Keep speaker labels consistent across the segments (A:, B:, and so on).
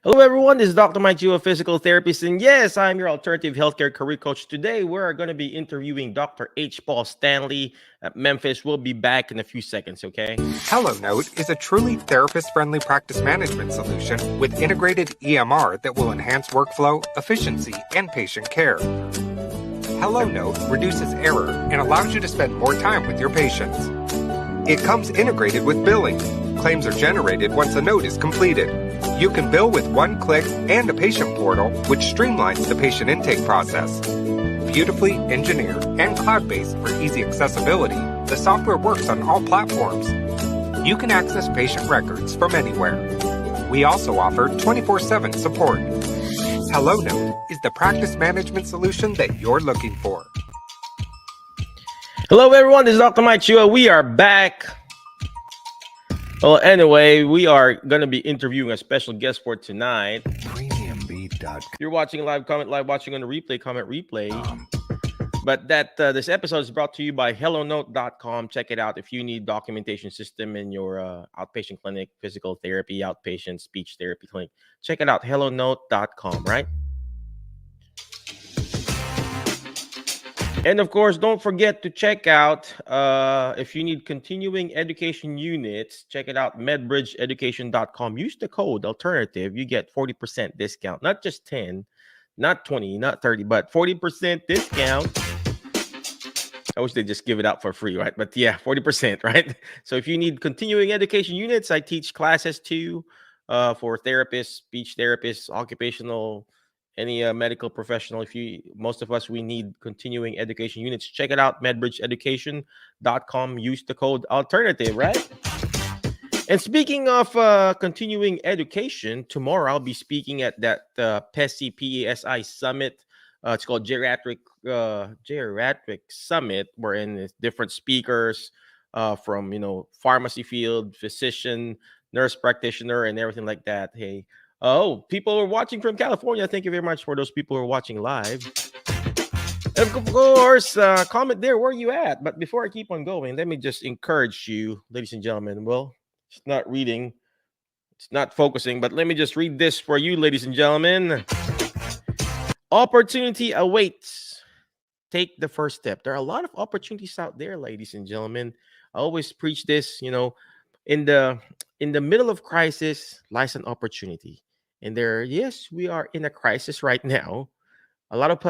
A: Hello, everyone. This is Dr. Mike Gio, a physical therapist. And yes, I'm your alternative healthcare career coach. Today, we're going to be interviewing Dr. H. Paul Stanley at Memphis. We'll be back in a few seconds, okay?
B: HelloNote is a truly therapist-friendly practice management solution with integrated EMR that will enhance workflow, efficiency, and patient care. HelloNote reduces error and allows you to spend more time with your patients. It comes integrated with billing. Claims are generated once a note is completed. You can bill with one click and a patient portal, which streamlines the patient intake process. Beautifully engineered and cloud-based for easy accessibility, the software works on all platforms. You can access patient records from anywhere. We also offer 24/7 support. HelloNote is the practice management solution that you're looking for.
A: Hello, everyone. This is Dr. Mike Gio. We are back. Well, anyway, we are going to be interviewing a special guest for tonight.
C: Premiumbeat.com.
A: If you're watching live, comment live. Watching on the replay, comment replay. But this episode is brought to you by HelloNote.com. Check it out if you need documentation system in your outpatient clinic, physical therapy, outpatient speech therapy clinic. Check it out, HelloNote.com, right? And of course, don't forget to check out if you need continuing education units, check it out, medbridgeeducation.com. Use the code alternative. You get 40% discount, not just 10, not 20, not 30, but 40% discount. I wish they just give it out for free, right? But yeah, 40%, right? So if you need continuing education units, I teach classes too for therapists, speech therapists, occupational, any medical professional. Most of us, we need continuing education units. Check it out, medbridgeeducation.com. Use the code alternative, right? And speaking of continuing education, tomorrow I'll be speaking at that PESI Summit. It's called Geriatric Summit, wherein it's different speakers from pharmacy field, physician, nurse practitioner, and everything like that. Hey, people are watching from California. Thank you very much for those people who are watching live. And of course, comment there where you at. But before I keep on going, let me just encourage you, ladies and gentlemen. Well, it's not reading, it's not focusing, but let me just read this for you, ladies and gentlemen. Opportunity awaits. Take the first step. There are a lot of opportunities out there, ladies and gentlemen. I always preach this, in the middle of crisis lies an opportunity. And yes, we are in a crisis right now. A lot of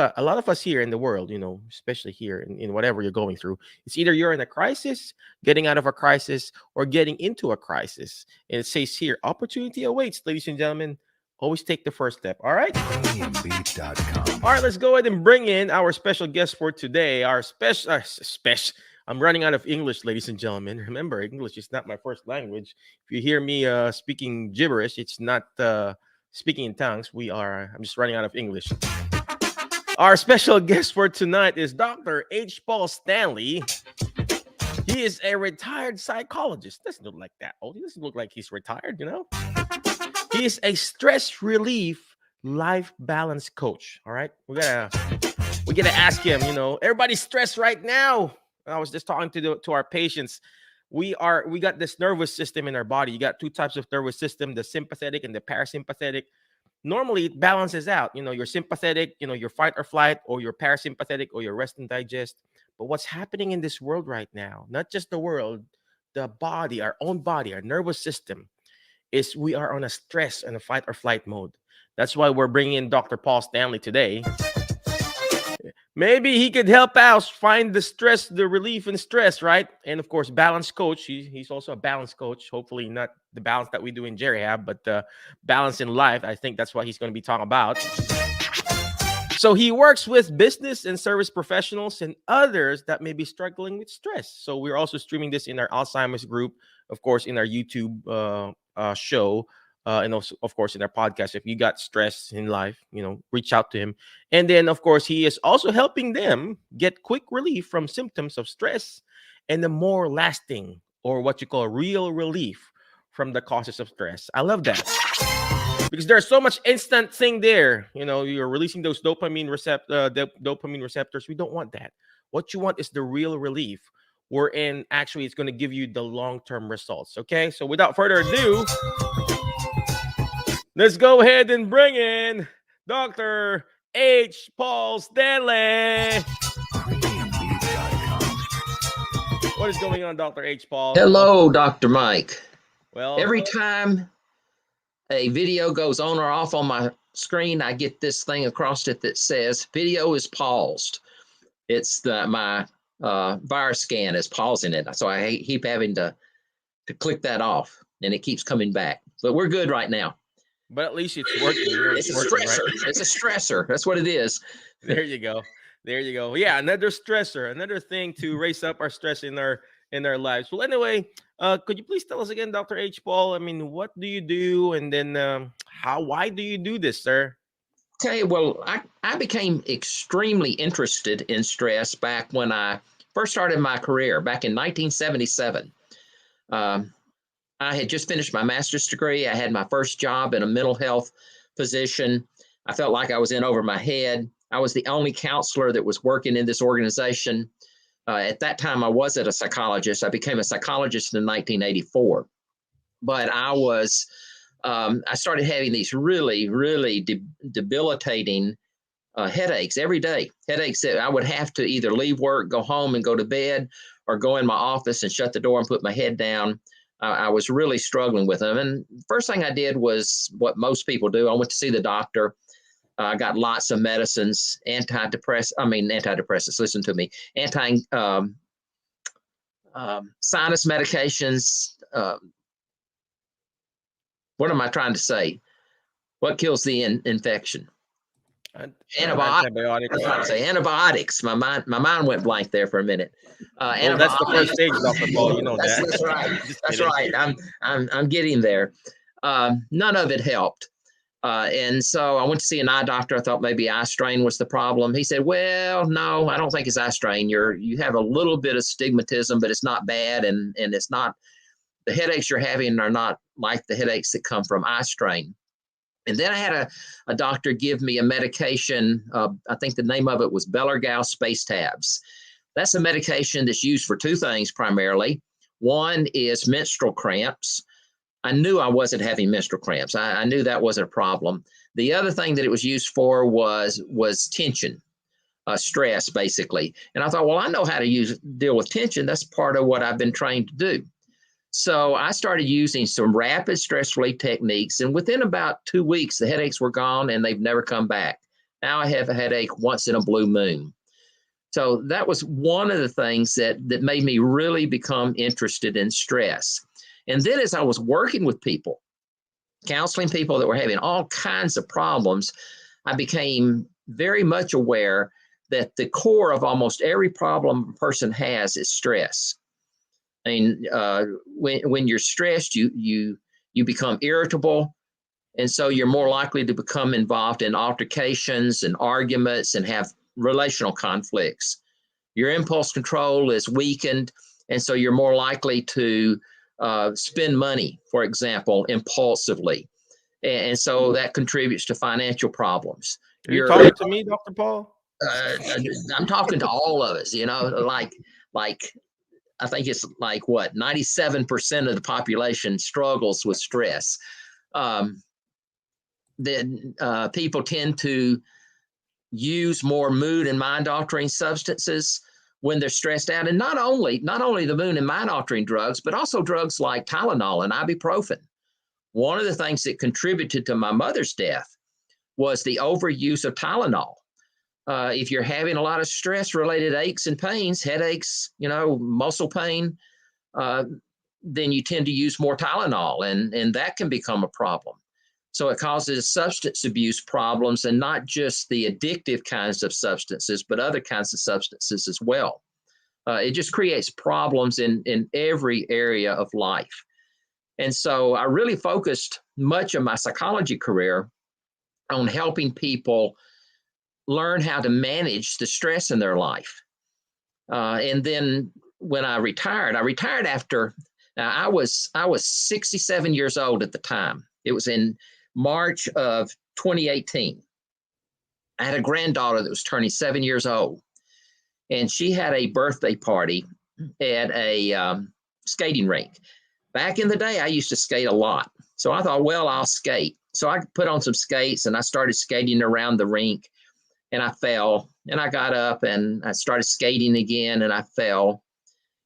A: us here in the world, especially here in whatever you're going through, it's either you're in a crisis, getting out of a crisis, or getting into a crisis. And it says here, opportunity awaits, ladies and gentlemen. Always take the first step. All right.
C: Premiumbeat.com.
A: All right, let's go ahead and bring in our special guest for today. Our special. I'm running out of English, ladies and gentlemen. Remember, English is not my first language. If you hear me speaking gibberish, it's not speaking in tongues. I'm just running out of English. Our special guest for tonight is Dr. H. Paul Stanley. He is a retired psychologist. Doesn't look like that old. He doesn't look like he's retired, He is a stress relief life balance coach. All right. We gotta ask him, everybody's stressed right now. I was just talking to our patients. We got this nervous system in our body. You got two types of nervous system, the sympathetic and the parasympathetic. Normally it balances out. Your sympathetic, your fight or flight, or your parasympathetic, or your rest and digest. But what's happening in this world right now, not just the world, the body, our own body, our nervous system, is we are on a stress and a fight or flight mode. That's why we're bringing in Dr. Paul Stanley today. Maybe he could help out find the relief in stress, right? And of course, balance coach. He's also a balance coach. Hopefully not the balance that we do in Geriab, but the balance in life. I think that's what he's going to be talking about. So he works with business and service professionals and others that may be struggling with stress. So we're also streaming this in our Alzheimer's group, of course, in our YouTube show. And also, of course, in our podcast. If you got stress in life, reach out to him. And then, of course, he is also helping them get quick relief from symptoms of stress and the more lasting, or what you call real relief from the causes of stress. I love that because there's so much instant thing there. You're releasing those dopamine receptors. We don't want that. What you want is the real relief, wherein actually it's going to give you the long-term results. Okay, so without further ado, Let's go ahead and bring in Dr. H. Paul Stanley.
C: Premiumbeat.com.
A: What is going on, Dr. H. Paul?
D: Hello, Dr. Mike.
A: Well,
D: Every time a video goes on or off on my screen, I get this thing across it that says video is paused. It's my virus scan is pausing it. So I keep having to click that off, and it keeps coming back. But we're good right now.
A: but at least it's working.
D: It's a stressor.
A: Right?
D: It's a stressor. That's what it is.
A: There you go. There you go. Yeah, another stressor, another thing to raise up our stress in our lives. Well, anyway, could you please tell us again, Dr. H. Paul? I mean, what do you do, and then why do you do this, sir?
D: Okay, well, I became extremely interested in stress back when I first started my career back in 1977. I had just finished my master's degree. I had my first job in a mental health position. I felt like I was in over my head. I was the only counselor that was working in this organization. At that time, I wasn't a psychologist. I became a psychologist in 1984. But I started having these really, really debilitating headaches every day. Headaches that I would have to either leave work, go home and go to bed, or go in my office and shut the door and put my head down. I was really struggling with them. And first thing I did was what most people do. I went to see the doctor. I got lots of medicines, antidepressants, listen to me, sinus medications. What am I trying to say? What kills the infection? Antibiotics. Antibiotics. My mind went blank there for a minute.
A: Well, that's the first stage, Dr. Paul. You know that.
D: That's right. That's right. I'm getting there. None of it helped. And so I went to see an eye doctor. I thought maybe eye strain was the problem. He said, well, no, I don't think it's eye strain. You have a little bit of stigmatism, but it's not bad. And it's not, the headaches you're having are not like the headaches that come from eye strain. And then I had a doctor give me a medication. I think the name of it was Bellergau Space Tabs. That's a medication that's used for two things primarily. One is menstrual cramps. I knew I wasn't having menstrual cramps. I knew that wasn't a problem. The other thing that it was used for was tension, stress, basically. And I thought, well, I know how to deal with tension. That's part of what I've been trained to do. So I started using some rapid stress relief techniques, and within about 2 weeks, the headaches were gone and they've never come back. Now I have a headache once in a blue moon. So that was one of the things that made me really become interested in stress. And then as I was working with people, counseling people that were having all kinds of problems, I became very much aware that the core of almost every problem a person has is stress. I mean, when you're stressed, you become irritable, and so you're more likely to become involved in altercations and arguments and have relational conflicts. Your impulse control is weakened, and so you're more likely to spend money, for example, impulsively, and so that contributes to financial problems.
A: You're talking to me, Dr. Paul?
D: I'm talking to all of us. Like. I think it's like 97% of the population struggles with stress. People tend to use more mood and mind altering substances when they're stressed out. And not only the mood and mind altering drugs, but also drugs like Tylenol and ibuprofen. One of the things that contributed to my mother's death was the overuse of Tylenol. If you're having a lot of stress-related aches and pains, headaches, muscle pain, then you tend to use more Tylenol, and that can become a problem. So it causes substance abuse problems, and not just the addictive kinds of substances, but other kinds of substances as well. It just creates problems in every area of life. And so I really focused much of my psychology career on helping people learn how to manage the stress in their life. And then when I retired after, now I was 67 years old at the time. It was in March of 2018. I had a granddaughter that was turning 7 years old, and she had a birthday party at a skating rink. Back in the day, I used to skate a lot. So I thought, well, I'll skate. So I put on some skates and I started skating around the rink, and I fell, and I got up and I started skating again, and I fell,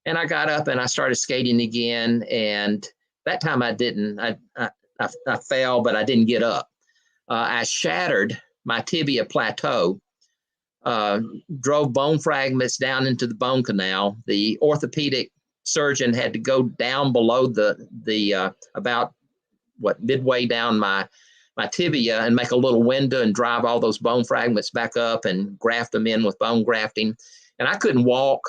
D: and I got up and I started skating again. And that time I didn't, I fell, but I didn't get up. I shattered my tibia plateau, drove bone fragments down into the bone canal. The orthopedic surgeon had to go down below the about midway down my tibia and make a little window and drive all those bone fragments back up and graft them in with bone grafting. And I couldn't walk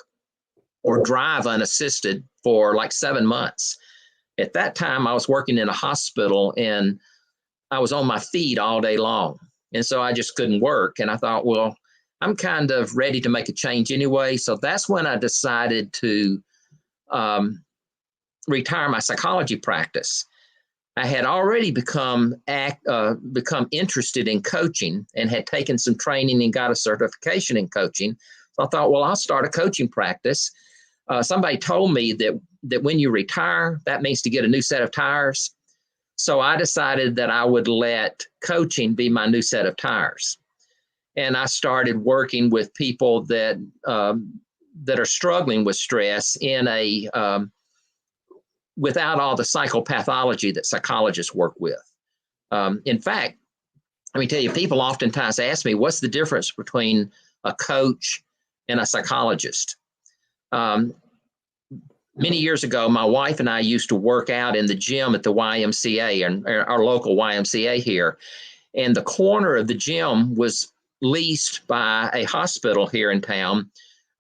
D: or drive unassisted for like 7 months. At that time, I was working in a hospital and I was on my feet all day long. And so I just couldn't work. And I thought, well, I'm kind of ready to make a change anyway. So that's when I decided to retire my psychology practice. I had already become interested in coaching and had taken some training and got a certification in coaching. So I thought, well, I'll start a coaching practice. Somebody told me that when you retire, that means to get a new set of tires. So I decided that I would let coaching be my new set of tires. And I started working with people that are struggling with stress in without all the psychopathology that psychologists work with. In fact, let me tell you, people oftentimes ask me, what's the difference between a coach and a psychologist? Many years ago, my wife and I used to work out in the gym at the YMCA, and our local YMCA here. And the corner of the gym was leased by a hospital here in town,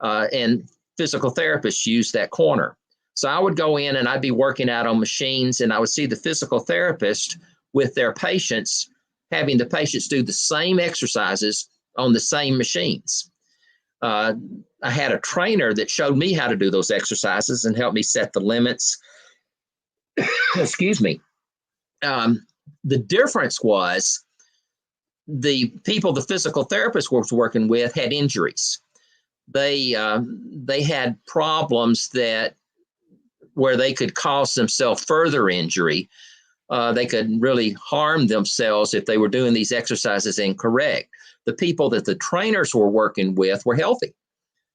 D: and physical therapists used that corner. So I would go in and I'd be working out on machines, and I would see the physical therapist with their patients, having the patients do the same exercises on the same machines. I had a trainer that showed me how to do those exercises and helped me set the limits. Excuse me. The difference was the people the physical therapist was working with had injuries. They had problems where they could cause themselves further injury. They could really harm themselves if they were doing these exercises incorrect. The people that the trainers were working with were healthy.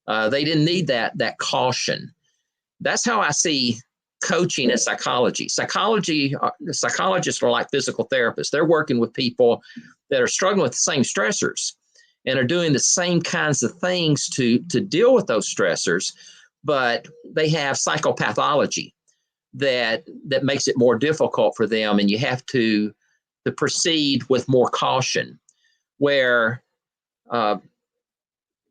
D: They didn't need that caution. That's how I see coaching and psychology. Psychologists are like physical therapists. They're working with people that are struggling with the same stressors and are doing the same kinds of things to deal with those stressors, but they have psychopathology that makes it more difficult for them, and you have to proceed with more caution. Where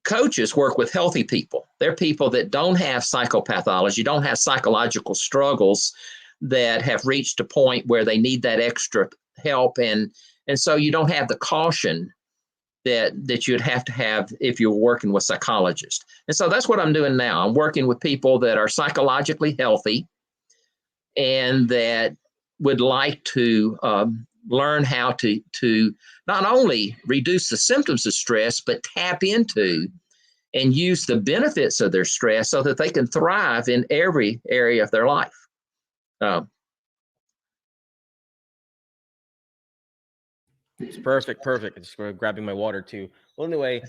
D: coaches work with healthy people. They're people that don't have psychopathology, don't have psychological struggles that have reached a point where they need that extra help, and so you don't have the caution that you'd have to have if you're working with psychologists. And so that's what I'm doing now. I'm working with people that are psychologically healthy and that would like to learn how to not only reduce the symptoms of stress, but tap into and use the benefits of their stress so that they can thrive in every area of their life.
A: It's perfect. I'm just grabbing my water too. Well, anyway,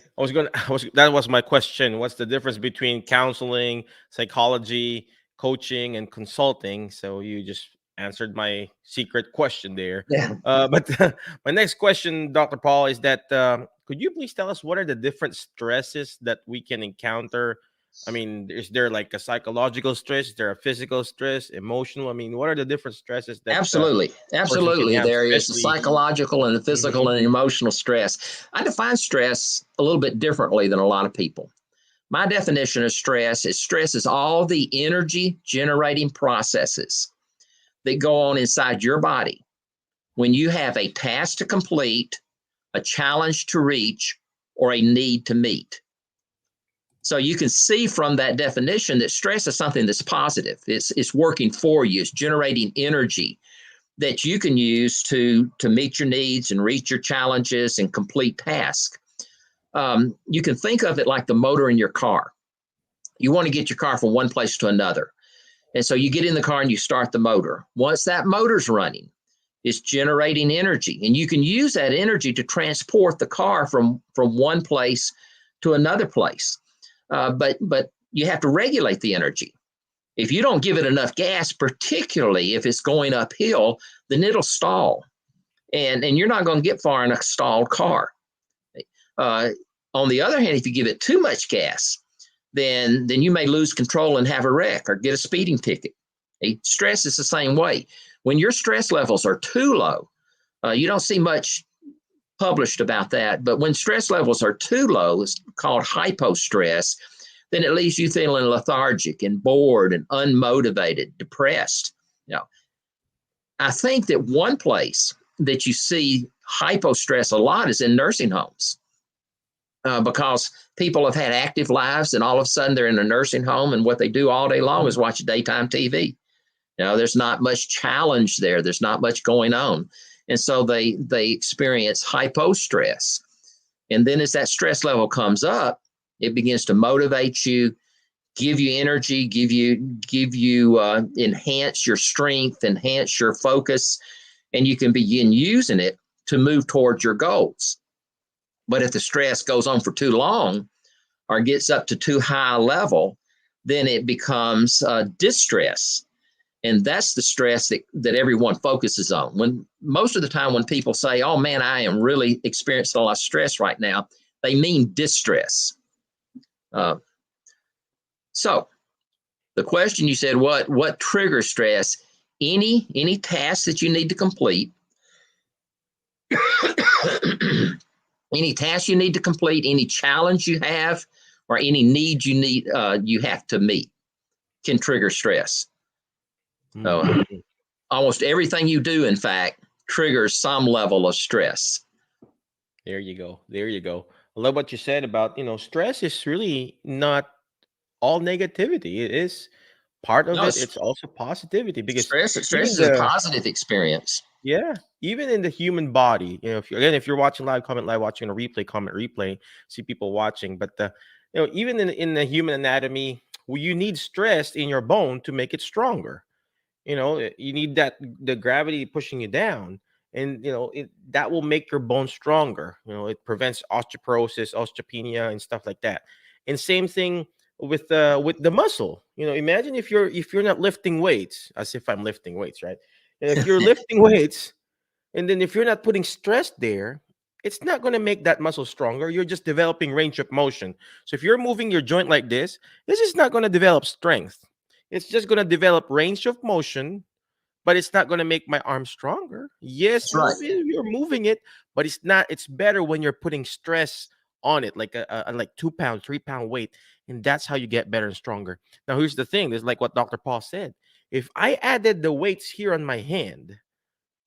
A: that was my question. What's the difference between counseling, psychology, coaching, and consulting? So you just answered my secret question there.
D: Yeah.
A: But my next question, Dr. Paul, is that could you please tell us what are the different stresses that we can encounter? I mean, is there like a psychological stress? Is there a physical stress, emotional? I mean, what are the different stresses that
D: Absolutely.
A: have,
D: There is the
A: especially-
D: psychological and the physical and emotional stress. I define stress a little bit differently than a lot of people. My definition of stress is all the energy generating processes that go on inside your body when you have a task to complete, a challenge to reach, or a need to meet. So you can see from that definition that stress is something that's positive. It's working for you. It's generating energy that you can use to meet your needs and reach your challenges and complete tasks. You can think of it like the motor in your car. You want to get your car from one place to another. And so you get in the car and you start the motor. Once that motor's running, is generating energy, and you can use that energy to transport the car from one place to another place. But you have to regulate the energy. If you don't give it enough gas, particularly if it's going uphill, then it'll stall, and you're not going to get far in a stalled car. On the other hand, if you give it too much gas, then you may lose control and have a wreck or get a speeding ticket. Stress is the same way. When your stress levels are too low, you don't see much published about that, but when stress levels are too low, it's called hypostress, then it leaves you feeling lethargic and bored and unmotivated, depressed. I think that one place that you see hypostress a lot is in nursing homes. Because people have had active lives and all of a sudden they're in a nursing home and what they do all day long is watch daytime TV. There's not much challenge there. There's not much going on. And so they experience hypostress. And then as that stress level comes up, it begins to motivate you, give you energy, give you enhance your strength, enhance your focus, and you can begin using it to move towards your goals. But if the stress goes on for too long or gets up to too high a level, then it becomes distress. And that's the stress that everyone focuses on. When most of the time when people say, oh man, I am really experiencing a lot of stress right now, they mean distress. So the question you said, what triggers stress? Any task that you need to complete, any task you need to complete, any challenge you have, or any need you have to meet can trigger stress. So almost everything you do, in fact, triggers some level of stress.
A: There you go. I love what you said about, stress is really not all negativity. It is part of it. It's also positivity, because
D: stress is a positive experience.
A: Yeah, even in the human body, if you're watching live, comment live, watching a replay, comment replay, see people watching. But even in the human anatomy, you need stress in your bone to make it stronger. You need the gravity pushing you down, and that will make your bone stronger. It prevents osteoporosis, osteopenia, and stuff like that. And same thing with the muscle. Imagine if you're not lifting weights, as if I'm lifting weights, right? And if you're lifting weights, and then if you're not putting stress there, it's not going to make that muscle stronger. You're just developing range of motion. So if you're moving your joint like this is not going to develop strength. It's just going to develop range of motion, but it's not going to make my arm stronger. Yes,
D: right.
A: You're moving it, but it's not. It's better when you're putting stress on it, like a like 2 pound, 3 pound weight, and that's how you get better and stronger. Now, here's the thing: it's like what Dr. Paul said. If I added the weights here on my hand,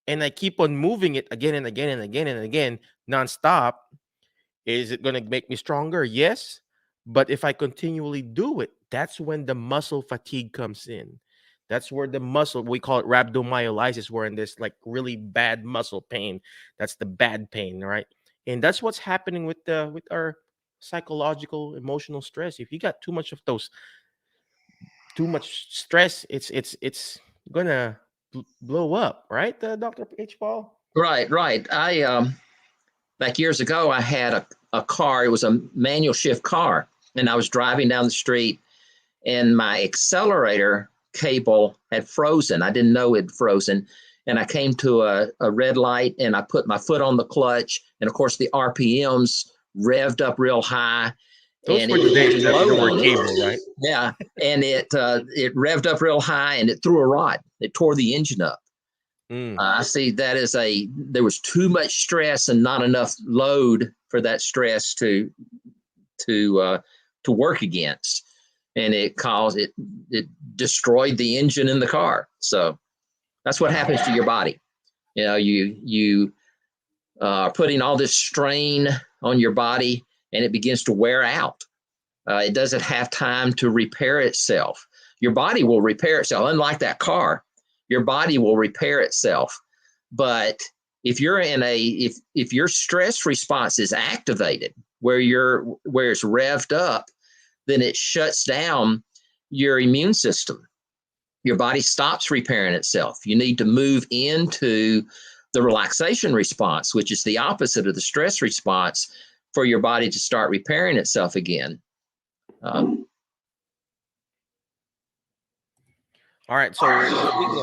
A: and I keep on moving it again and again and again and again nonstop, is it going to make me stronger? Yes. But if I continually do it, that's when the muscle fatigue comes in. That's where the muscle, we call it rhabdomyolysis, we're in this like really bad muscle pain. That's the bad pain, right? And that's what's happening with our psychological, emotional stress. If you got too much of those, too much stress, it's gonna blow up, right, Dr. H. Paul?
D: Right. I back years ago, I had a car. It was a manual shift car, and I was driving down the street, and my accelerator cable had frozen. I didn't know it had frozen, and I came to a red light, and I put my foot on the clutch, and of course the RPMs revved up real high.
A: Those
D: and
A: were the days that there were cable, right?
D: Yeah, and it revved up real high, and it threw a rod. It tore the engine up. I see that as there was too much stress and not enough load for that stress to work against, and it destroyed the engine in the car. So that's what happens to your body. You are putting all this strain on your body, and it begins to wear out. It doesn't have time to repair itself. Your body will repair itself. Unlike that car, your body will repair itself. But if you're if your stress response is activated, where it's revved up, then it shuts down your immune system. Your body stops repairing itself. You need to move into the relaxation response, which is the opposite of the stress response, for your body to start repairing itself again.
A: All right. So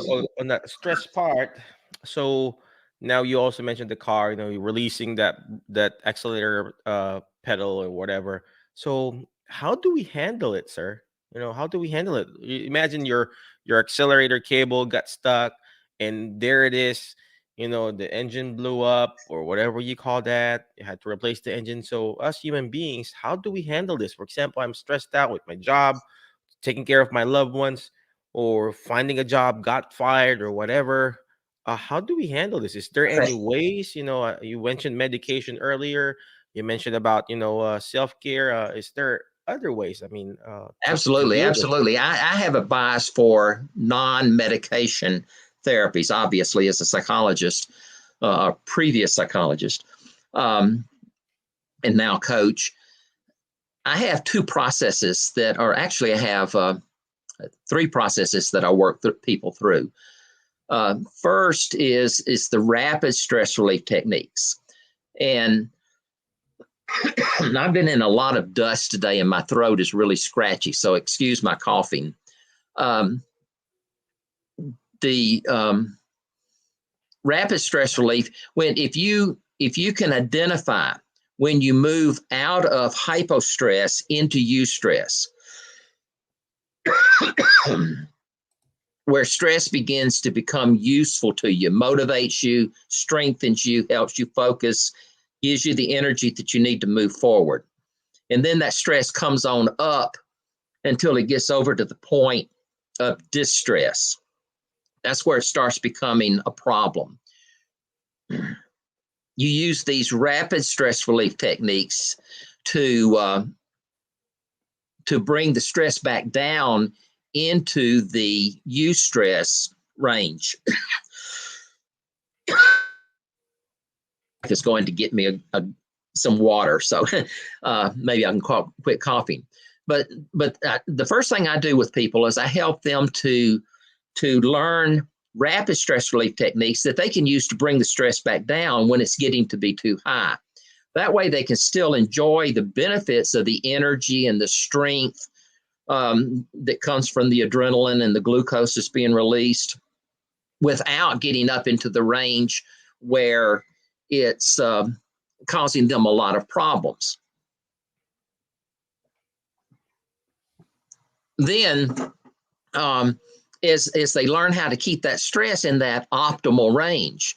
A: speaking on that stress part, so now you also mentioned the car. You're releasing that accelerator pedal or whatever. So how do we handle it, sir? How do we handle it? Imagine your accelerator cable got stuck, and there it is. The engine blew up or whatever you call that. You had to replace the engine. So us human beings, how do we handle this? For example, I'm stressed out with my job, taking care of my loved ones, or finding a job, got fired, or whatever. How do we handle this? Is there any ways? You mentioned medication earlier. You mentioned about self care. Is there other ways? I mean, to
D: Absolutely,
A: deal with it?
D: absolutely. I have a bias for non-medication therapies, obviously, as a psychologist, a previous psychologist, and now coach. I have two processes that are actually, I have three processes that I work people through. First is the rapid stress relief techniques. And I've been in a lot of dust today and my throat is really scratchy, so excuse my coughing. The rapid stress relief, if you can identify when you move out of hypostress into eustress, where stress begins to become useful to you, motivates you, strengthens you, helps you focus, gives you the energy that you need to move forward. And then that stress comes on up until it gets over to the point of distress. That's where it starts becoming a problem. You use these rapid stress relief techniques to bring the stress back down into the eustress range. It's going to get me some water, so maybe I can quit coughing. But the first thing I do with people is I help them to learn rapid stress relief techniques that they can use to bring the stress back down when it's getting to be too high. That way they can still enjoy the benefits of the energy and the strength that comes from the adrenaline and the glucose that's being released without getting up into the range where it's causing them a lot of problems. Then as they learn how to keep that stress in that optimal range,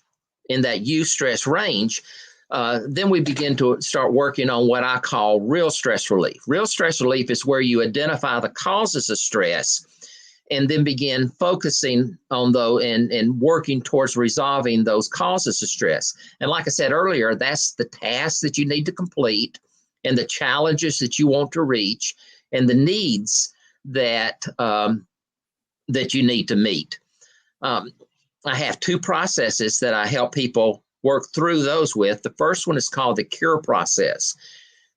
D: in that eustress range, then we begin to start working on what I call real stress relief. Real stress relief is where you identify the causes of stress and then begin focusing on those and working towards resolving those causes of stress. And like I said earlier, that's the tasks that you need to complete and the challenges that you want to reach and the needs that that you need to meet. I have two processes that I help people work through those with. The first one is called the CURE process.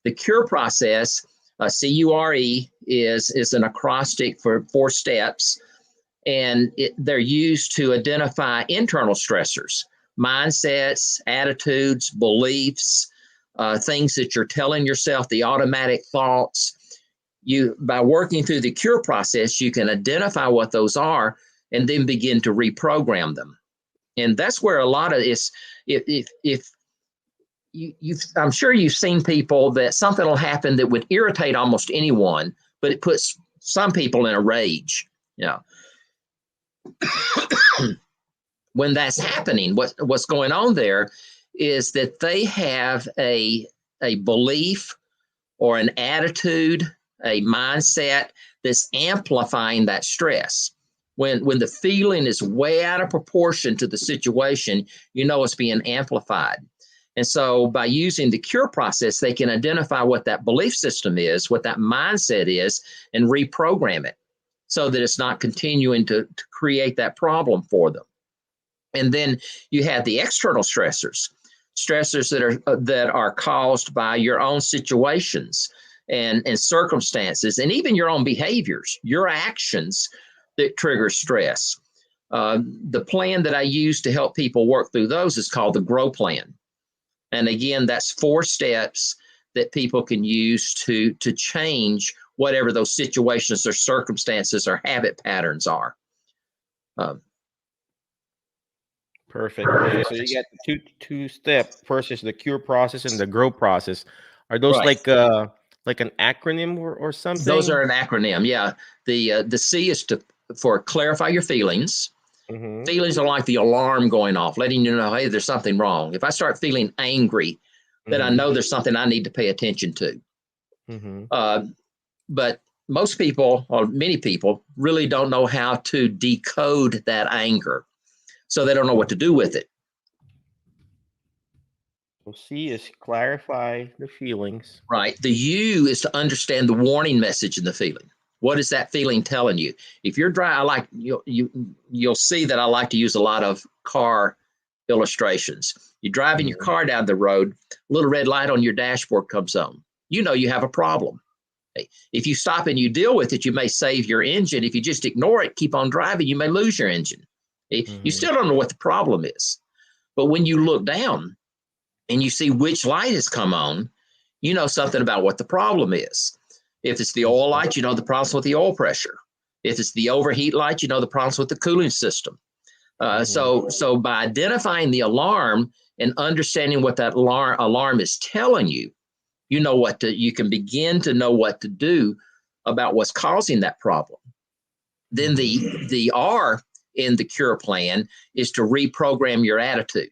D: The CURE process, C-U-R-E, is an acrostic for 4 steps, and they're used to identify internal stressors, mindsets, attitudes, beliefs, things that you're telling yourself, the automatic thoughts. By working through the CURE process, you can identify what those are and then begin to reprogram them. And that's where a lot of this, if I'm sure you've seen people that something will happen that would irritate almost anyone, but it puts some people in a rage. When that's happening, what's going on there is that they have a belief or an attitude, a mindset that's amplifying that stress. When the feeling is way out of proportion to the situation, it's being amplified. And so by using the CURE process, they can identify what that belief system is, what that mindset is, and reprogram it so that it's not continuing to create that problem for them. And then you have the external stressors that are caused by your own situations and circumstances, and even your own behaviors, your actions that trigger stress. The plan that I use to help people work through those is called the GROW plan. And again, that's 4 steps that people can use to change whatever those situations or circumstances or habit patterns are.
A: Perfect. So you got the two step. First is the cure process and the grow process. Are those
D: Right.
A: like an acronym or something?
D: Those are an acronym. Yeah. The C is for clarify your feelings.
A: Mhm.
D: Feelings are like the alarm going off, letting you know, hey, there's something wrong. If I start feeling angry, then I know there's something I need to pay attention to.
A: Mhm.
D: But most people, or many people, really don't know how to decode that anger. So they don't know what to do with it.
A: So C is clarify the feelings.
D: Right. The U is to understand the warning message in the feeling. What is that feeling telling you? If you're dry, I like you'll see that I like to use a lot of car illustrations. You're driving your car down the road, a little red light on your dashboard comes on. You know you have a problem. If you stop and you deal with it, you may save your engine. If you just ignore it, keep on driving, you may lose your engine. You still don't know what the problem is. But when you look down and you see which light has come on, you know something about what the problem is. If it's the oil light, you know the problem's with the oil pressure. If it's the overheat light, you know the problem's with the cooling system. So by identifying the alarm and understanding what that alarm is telling you, you can begin to know what to do about what's causing that problem. Then the R in the cure plan is to reprogram your attitude.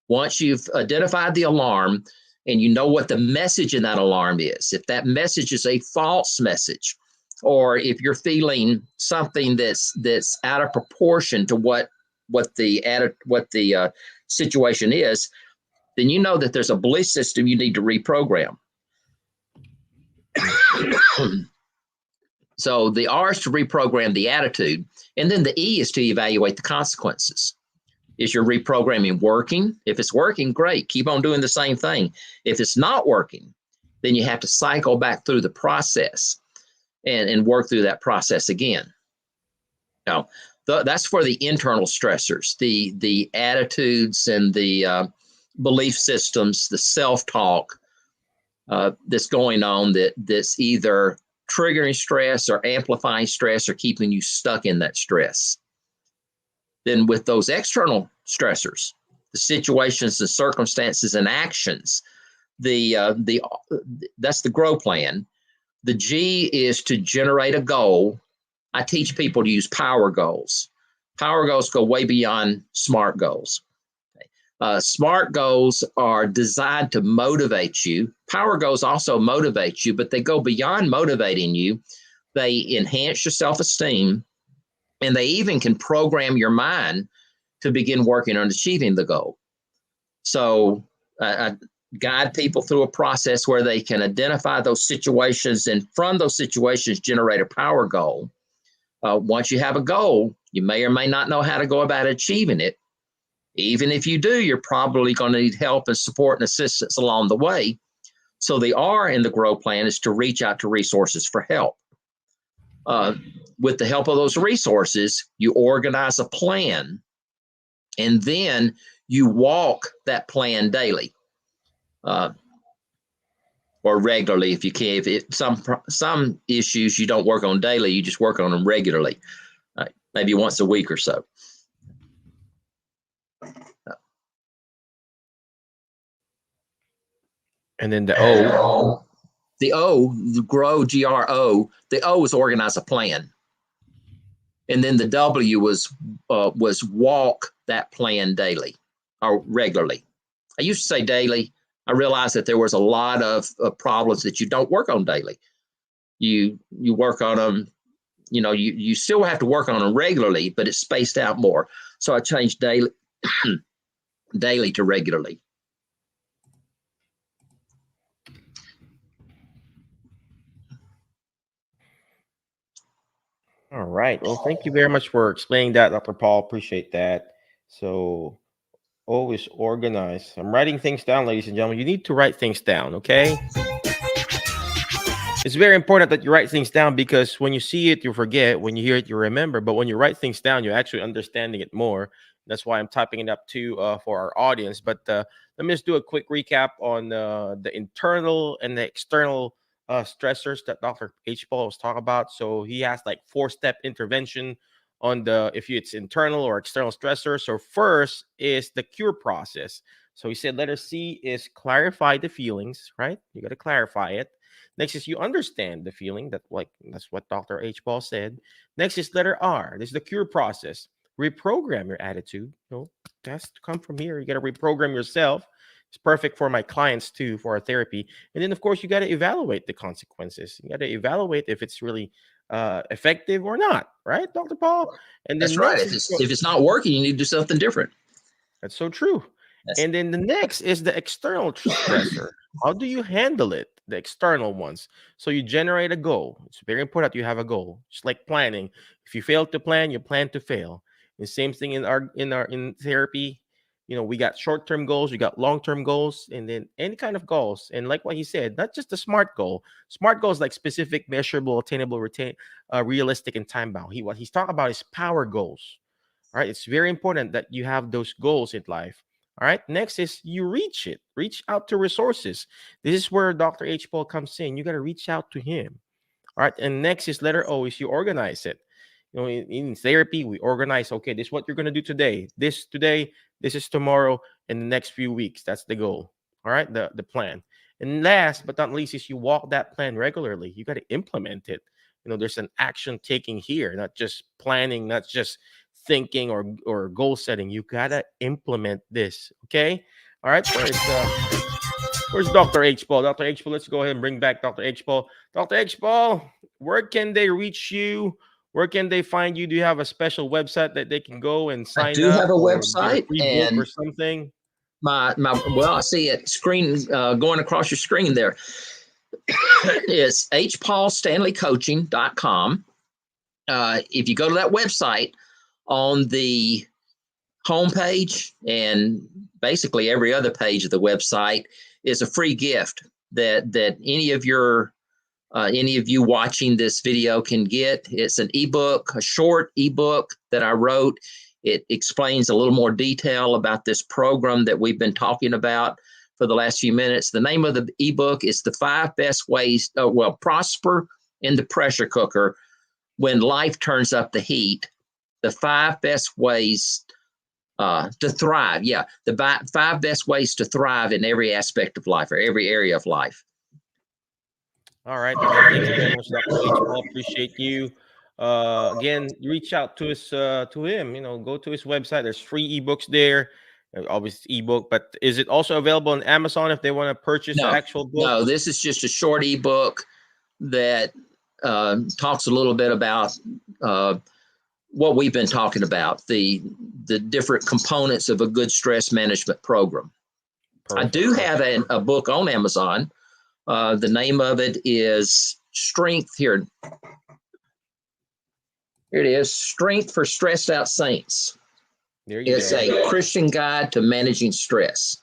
D: Once you've identified the alarm and you know what the message in that alarm is, if that message is a false message, or if you're feeling something that's out of proportion to what the situation is, then you know that there's a belief system you need to reprogram. So the R is to reprogram the attitude, and then the E is to evaluate the consequences. Is your reprogramming working? If it's working, great. Keep on doing the same thing. If it's not working, then you have to cycle back through the process and work through that process again. Now, that's for the internal stressors, the attitudes and the belief systems, the self-talk that's going on that's either triggering stress or amplifying stress or keeping you stuck in that stress. Then with those external stressors, the situations, the circumstances, and actions, that's the GROW plan. The G is to generate a goal. I teach people to use power goals. Power goals go way beyond SMART goals. SMART goals are designed to motivate you. Power goals also motivate you, but they go beyond motivating you. They enhance your self-esteem, and they even can program your mind to begin working on achieving the goal. So I guide people through a process where they can identify those situations and from those situations generate a power goal. Once you have a goal, you may or may not know how to go about achieving it. Even if you do, you're probably going to need help and support and assistance along the way. So the R in the GROW plan is to reach out to resources for help. With the help of those resources, you organize a plan, and then you walk that plan daily or regularly if you can. Some issues you don't work on daily, you just work on them regularly, maybe once a week or so.
A: And then the O.
D: The O, the GROW, GRO, the O is organize a plan. And then the W was walk that plan daily or regularly. I used to say daily. I realized that there was a lot of problems that you don't work on daily. You work on them, you still have to work on them regularly, but it's spaced out more. So I changed daily daily to regularly.
A: All right. Well, thank you very much for explaining that, Dr. Paul. Appreciate that. So, always organize. I'm writing things down, ladies and gentlemen. You need to write things down, okay? It's very important that you write things down, because when you see it, you forget. When you hear it, you remember. But when you write things down, you're actually understanding it more. That's why I'm typing it up too, for our audience. But let me just do a quick recap on the internal and the external stressors that Dr. H. Paul was talking about. So he has like 4-step intervention on the if it's internal or external stressor. So first is the cure process. So he said letter C is clarify the feelings, right? You got to clarify it. Next is you understand the feeling. That's what Dr. H. Paul said. Next is letter R. This is the cure process. Reprogram your attitude. It has to come from here. You got to reprogram yourself. It's perfect for my clients too, for our therapy. And then of course you got to evaluate the consequences. You got to evaluate if it's really effective or not, right, Dr. Paul? And
D: That's
A: then
D: right.
A: next
D: If it's not working, you need to do something different.
A: that's so true.
D: That's,
A: And then the next is the external stressor. How do you handle it? The external ones. So you generate a goal. It's very important that you have a goal. Just like planning. If you fail to plan, you plan to fail. The same thing in therapy. We got short-term goals, we got long-term goals, and then any kind of goals. And like what he said, not just a SMART goal. SMART goals like specific, measurable, attainable, realistic, and time bound. What he's talking about is power goals. All right. It's very important that you have those goals in life. All right. Next is you reach out to resources. This is where Dr. H. Paul comes in. You got to reach out to him. All right. And next is letter O is you organize it. In therapy, we organize, okay, this is what you're going to do today. This today, this is tomorrow, in the next few weeks. That's the goal. All right. The plan. And last but not least is you walk that plan regularly. You got to implement it. There's an action taking here, not just planning, not just thinking or goal setting. You gotta implement this. Okay. All right. Where's Dr. H. Paul? Dr. H. Paul, let's go ahead and bring back Dr. H. Paul. Dr. H. Paul, where can they reach you? Where can they find you? Do you have a special website that they can go and
D: I
A: sign
D: do
A: up
D: have a
A: or get a
D: website,
A: free book
D: and
A: or something?
D: I see it screen going across your screen there. It's hpaulstanleycoaching.com. If you go to that website, on the homepage and basically every other page of the website is a free gift that any of you watching this video can get. It's an ebook, a short ebook that I wrote. It explains a little more detail about this program that we've been talking about for the last few minutes. The name of the ebook is The 5 Best Ways, Prosper in the Pressure Cooker When Life Turns Up the Heat. The 5 best ways to thrive. Yeah, the 5 best ways to thrive in every aspect of life or every area of life.
A: All right. Again, thank you very much, Dr. H. Paul. Appreciate you. Again, reach out to him. Go to his website. There's free ebooks there. Obviously, ebook, but is it also available on Amazon if they want to purchase the actual book?
D: No, this is just a short ebook that talks a little bit about what we've been talking about, the different components of a good stress management program. Perfect. I do have a book on Amazon. The name of it is Strength. Here it is, Strength for Stressed Out Saints. It's a Christian guide to managing stress.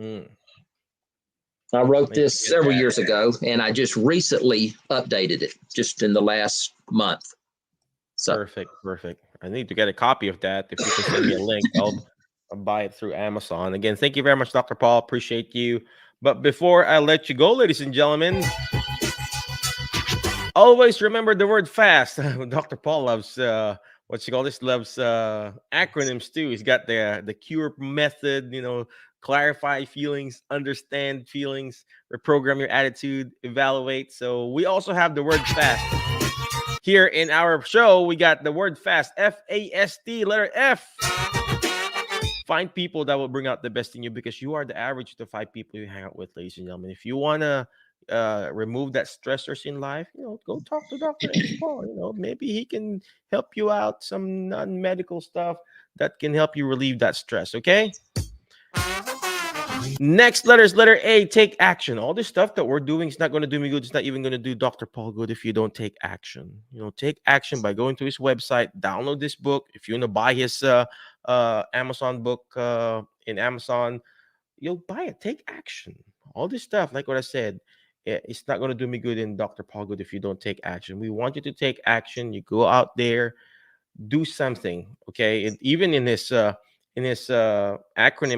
D: I wrote this several years ago, and I just recently updated it just in the last month. So.
A: Perfect. I need to get a copy of that. If you can send me a link, I'll buy it through Amazon. Again, thank you very much, Dr. Paul. Appreciate you. But before I let you go, ladies and gentlemen, always remember the word fast. Dr. Paul loves loves acronyms too. He's got the cure method, clarify feelings, understand feelings, reprogram your attitude, evaluate. So we also have the word fast. Here in our show, we got the word fast, F-A-S-T, letter F. Find people that will bring out the best in you, because you are the average of the 5 people you hang out with, ladies and gentlemen. If you want to remove that stressors in life, go talk to Dr. H. Paul. Maybe he can help you out, some non-medical stuff that can help you relieve that stress, okay? Next letter is letter A, take action. All this stuff that we're doing is not going to do me good. It's not even going to do Dr. Paul good if you don't take action. Take action by going to his website, download this book. If you want to buy his Amazon book in Amazon, you'll buy it. Take action. All this stuff, like what I said, It's not going to do me good and Dr. Paul good if you don't take action. We want you to take action. You go out there, do something, okay? And even in this acronym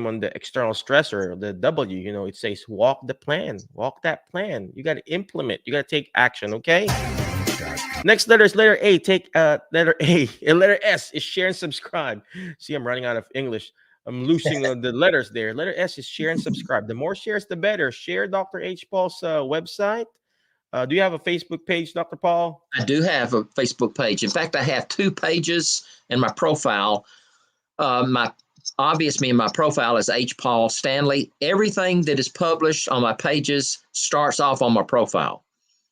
A: on the external stressor, the W, it says walk the plan, walk that plan. You got to implement, you got to take action, okay? Next letter is letter A. Take letter A. And letter S is share and subscribe. See, I'm running out of English. I'm losing the letters there. Letter S is share and subscribe. The more shares, the better. Share Dr. H. Paul's website. Do you have a Facebook page, Dr. Paul?
D: I do have a Facebook page. In fact, I have 2 pages in my profile. My profile is H. Paul Stanley. Everything that is published on my pages starts off on my profile.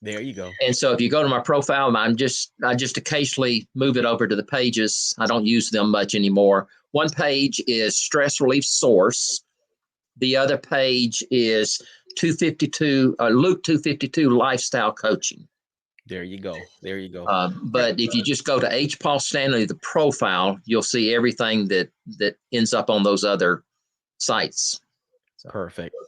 A: There you go.
D: And so if you go to my profile, I just occasionally move it over to the pages. I don't use them much anymore. One page is stress relief source. The other page is Luke 252 lifestyle coaching.
A: There you go. There you go.
D: But if you just go to H. Paul Stanley, the profile, you'll see everything that ends up on those other sites. So.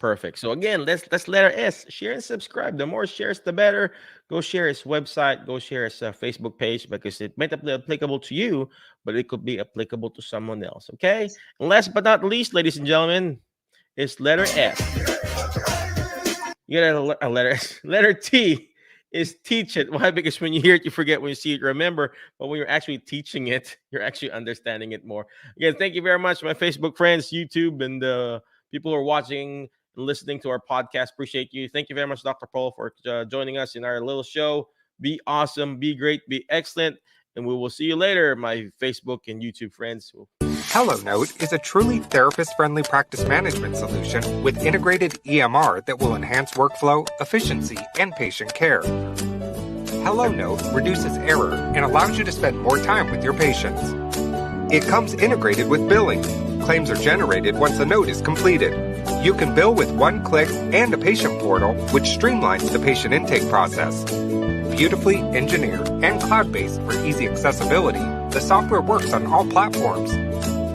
A: Perfect. So again, let's letter S. Share and subscribe. The more shares, the better. Go share his website. Go share his Facebook page because it might not be applicable to you, but it could be applicable to someone else. Okay. And last but not least, ladies and gentlemen, it's letter S. You got a letter S. Letter T is teach it. Why? Because when you hear it, you forget. When you see it, you remember. But when you're actually teaching it, you're actually understanding it more. Again, thank you very much, my Facebook friends, YouTube, and people who are watching and listening to our podcast. Appreciate you. Thank you very much, Dr. Paul, for joining us in our little show. Be awesome, be great, be excellent. And we will see you later, my Facebook and YouTube friends.
B: HelloNote is a truly therapist-friendly practice management solution with integrated EMR that will enhance workflow, efficiency, and patient care. HelloNote reduces error and allows you to spend more time with your patients. It comes integrated with billing. Claims are generated once a note is completed. You can bill with one click and a patient portal, which streamlines the patient intake process. Beautifully engineered and cloud-based for easy accessibility, the software works on all platforms.